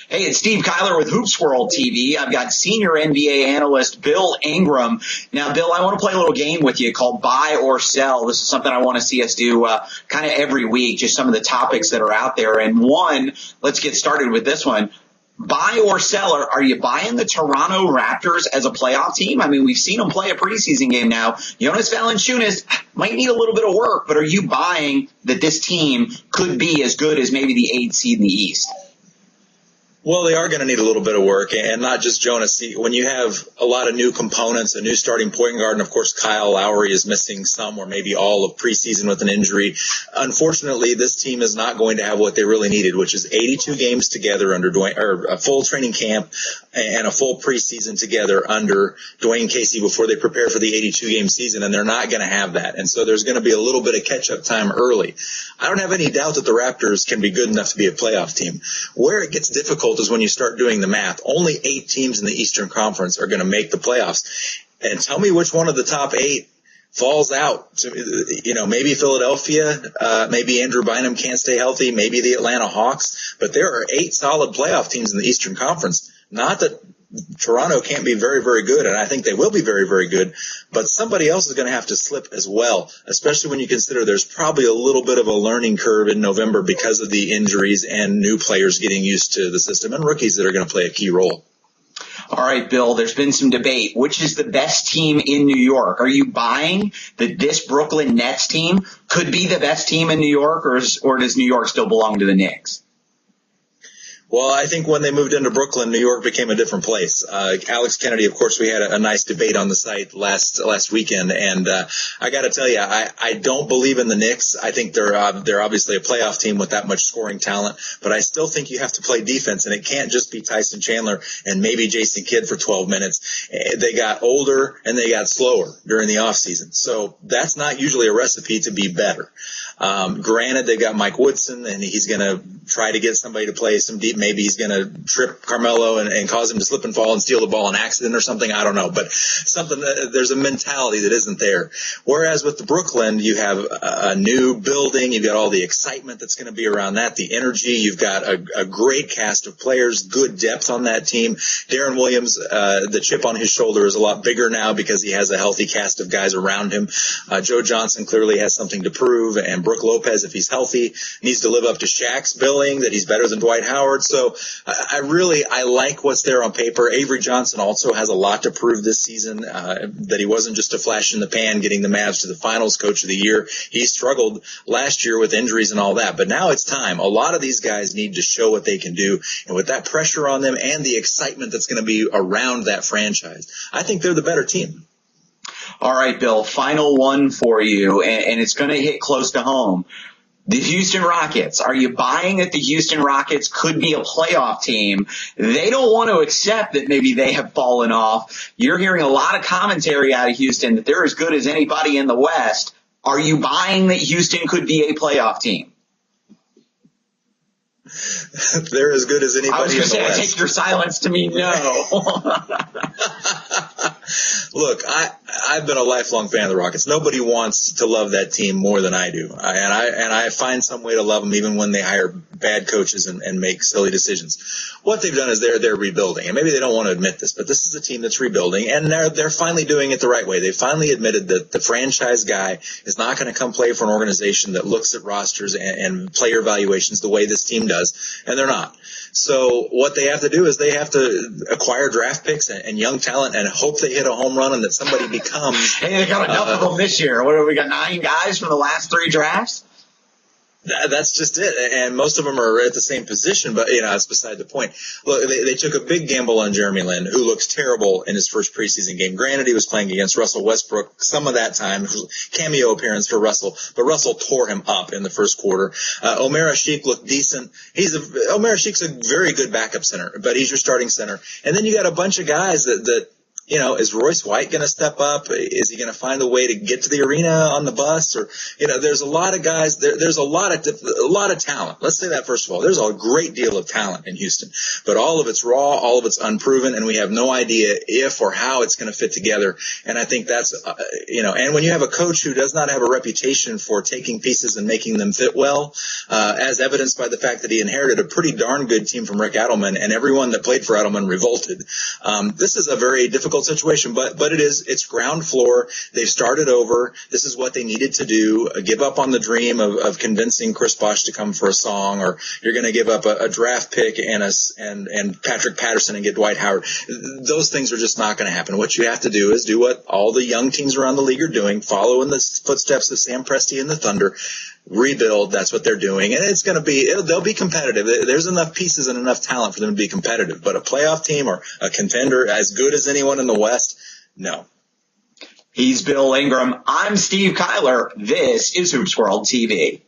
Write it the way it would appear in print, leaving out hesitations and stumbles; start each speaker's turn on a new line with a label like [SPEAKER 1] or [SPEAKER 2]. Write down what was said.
[SPEAKER 1] Hey, it's Steve Kyler with HOOPSWORLD TV. I've got senior NBA analyst Bill Ingram. Now, Bill, I want to play a little game with you called Buy or Sell. This is something I want to see us do kind of every week, just some of the topics that are out there. And one, let's get started with this one. Buy or sell, are you buying the Toronto Raptors as a playoff team? I mean, we've seen them play a preseason game now. Jonas Valanciunas might need a little bit of work, but are you buying that this team could be as good as maybe the 8th seed in the East?
[SPEAKER 2] Well, they are going to need a little bit of work, and not just Jonas. See, when you have a lot of new components, a new starting point guard, and of course Kyle Lowry is missing some or maybe all of preseason with an injury. Unfortunately, this team is not going to have what they really needed, which is 82 games together under a full training camp and a full preseason together under Dwayne Casey before they prepare for the 82-game season, and they're not going to have that. And so there's going to be a little bit of catch-up time early. I don't have any doubt that the Raptors can be good enough to be a playoff team. Where it gets difficult is when you start doing the math. Only 8 teams in the Eastern Conference are going to make the playoffs. And tell me which one of the top 8 falls out. Maybe Philadelphia, maybe Andrew Bynum can't stay healthy, maybe the Atlanta Hawks. But there are 8 solid playoff teams in the Eastern Conference. Not that Toronto can't be very, very good, and I think they will be very, very good, but somebody else is going to have to slip as well, especially when you consider there's probably a little bit of a learning curve in November because of the injuries and new players getting used to the system and rookies that are going to play a key role.
[SPEAKER 1] All right, Bill, there's been some debate. Which is the best team in New York? Are you buying that this Brooklyn Nets team could be the best team in New York, or does New York still belong to the Knicks?
[SPEAKER 2] Well, I think when they moved into Brooklyn, New York became a different place. Alex Kennedy, of course, we had a nice debate on the site last weekend, and I got to tell you, I don't believe in the Knicks. I think they're obviously a playoff team with that much scoring talent, but I still think you have to play defense, and it can't just be Tyson Chandler and maybe Jason Kidd for 12 minutes. They got older and they got slower during the offseason, so that's not usually a recipe to be better. Granted, they got Mike Woodson, and he's going to try to get somebody to play some deep. Maybe he's going to trip Carmelo and cause him to slip and fall and steal the ball in accident or something. I don't know. But there's a mentality that isn't there. Whereas with the Brooklyn, you have a new building. You've got all the excitement that's going to be around that, the energy. You've got a great cast of players, good depth on that team. Darren Williams, the chip on his shoulder is a lot bigger now because he has a healthy cast of guys around him. Joe Johnson clearly has something to prove, and Brook Lopez, if he's healthy, needs to live up to Shaq's billing that he's better than Dwight Howard. So I like what's there on paper. Avery Johnson also has a lot to prove this season, that he wasn't just a flash in the pan getting the Mavs to the finals coach of the year. He struggled last year with injuries and all that, but now it's time. A lot of these guys need to show what they can do, and with that pressure on them and the excitement that's going to be around that franchise, I think they're the better team.
[SPEAKER 1] All right, Bill, final one for you, and it's going to hit close to home. The Houston Rockets, are you buying that the Houston Rockets could be a playoff team? They don't want to accept that maybe they have fallen off. You're hearing a lot of commentary out of Houston that they're as good as anybody in the West. Are you buying that Houston could be a playoff team?
[SPEAKER 2] They're as good as anybody in the West.
[SPEAKER 1] I take your silence to mean no.
[SPEAKER 2] Look, I've been a lifelong fan of the Rockets. Nobody wants to love that team more than I do. And I find some way to love them even when they hire bad coaches and make silly decisions. What they've done is they're rebuilding. And maybe they don't want to admit this, but this is a team that's rebuilding, and they're finally doing it the right way. They finally admitted that the franchise guy is not going to come play for an organization that looks at rosters and player evaluations the way this team does, and they're not. So what they have to do is they have to acquire draft picks and young talent and hope they hit a home run and that somebody becomes.
[SPEAKER 1] Hey, they got enough of them this year. What have we got? 9 guys from the last 3 drafts?
[SPEAKER 2] That's just it. And most of them are at the same position, but, that's beside the point. Look, they took a big gamble on Jeremy Lin, who looks terrible in his first preseason game. Granted, he was playing against Russell Westbrook some of that time, cameo appearance for Russell, but Russell tore him up in the first quarter. Omer Asik looked decent. Omer Asik's a very good backup center, but he's your starting center. And then you got a bunch of guys that Is Royce White going to step up? Is he going to find a way to get to the arena on the bus? Or, there's a lot of guys, there's a lot of talent. Let's say that first of all. There's a great deal of talent in Houston, but all of it's raw, all of it's unproven, and we have no idea if or how it's going to fit together. And I think that's, and when you have a coach who does not have a reputation for taking pieces and making them fit well, as evidenced by the fact that he inherited a pretty darn good team from Rick Adelman, and everyone that played for Adelman revolted. This is a very difficult situation, but it's ground floor. They've started over. This is what they needed to do. Give up on the dream of convincing Chris Bosh to come for a song, or you're going to give up a draft pick and Patrick Patterson and get Dwight Howard. Those things are just not going to happen. What you have to do is do what all the young teams around the league are doing, follow in the footsteps of Sam Presti and the Thunder. Rebuild. That's what they're doing. And it's going to be, they'll be competitive. There's enough pieces and enough talent for them to be competitive, but a playoff team or a contender as good as anyone in the West, no.
[SPEAKER 1] He's Bill Ingram. I'm Steve Kyler. This is Hoops World TV.